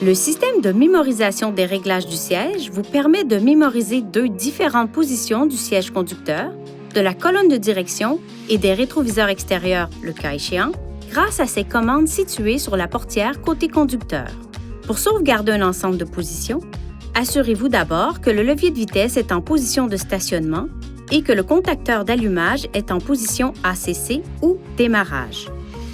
Le système de mémorisation des réglages du siège vous permet de mémoriser deux différentes positions du siège conducteur, de la colonne de direction et des rétroviseurs extérieurs, le cas échéant, grâce à ces commandes situées sur la portière côté conducteur. Pour sauvegarder un ensemble de positions, assurez-vous d'abord que le levier de vitesse est en position de stationnement et que le contacteur d'allumage est en position ACC ou démarrage.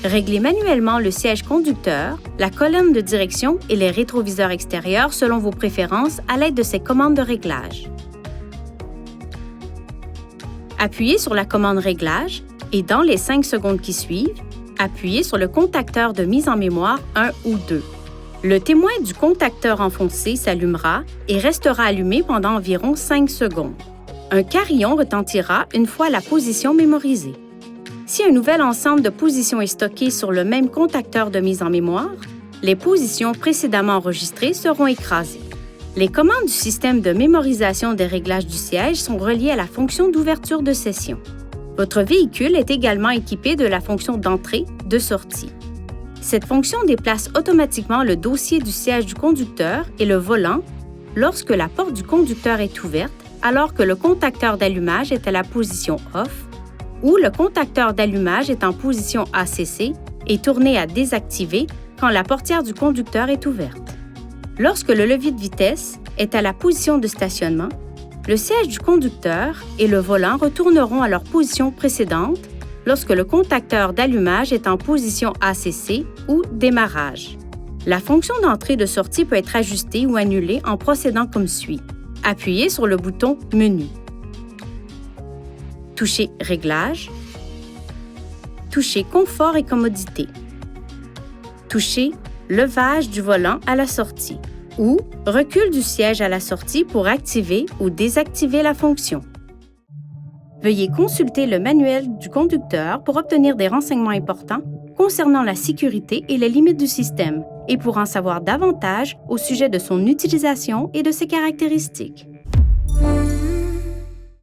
Réglez manuellement le siège conducteur, la colonne de direction et les rétroviseurs extérieurs selon vos préférences à l'aide de ces commandes de réglage. Appuyez sur la commande Réglage et dans les 5 secondes qui suivent, appuyez sur le contacteur de mise en mémoire 1 ou 2. Le témoin du contacteur enfoncé s'allumera et restera allumé pendant environ 5 secondes. Un carillon retentira une fois la position mémorisée. Si un nouvel ensemble de positions est stocké sur le même contacteur de mise en mémoire, les positions précédemment enregistrées seront écrasées. Les commandes du système de mémorisation des réglages du siège sont reliées à la fonction d'ouverture de session. Votre véhicule est également équipé de la fonction d'entrée-de-sortie. Cette fonction déplace automatiquement le dossier du siège du conducteur et le volant lorsque la porte du conducteur est ouverte, alors que le contacteur d'allumage est à la position off ou le contacteur d'allumage est en position ACC et tourné à désactiver quand la portière du conducteur est ouverte. Lorsque le levier de vitesse est à la position de stationnement, le siège du conducteur et le volant retourneront à leur position précédente lorsque le contacteur d'allumage est en position ACC ou démarrage. La fonction d'entrée-de-sortie peut être ajustée ou annulée en procédant comme suit. Appuyez sur le bouton Menu. Touchez Réglages. Touchez Confort et commodité. Touchez Levage du volant à la sortie ou Recul du siège à la sortie pour activer ou désactiver la fonction. Veuillez consulter le manuel du conducteur pour obtenir des renseignements importants concernant la sécurité et les limites du système et pour en savoir davantage au sujet de son utilisation et de ses caractéristiques.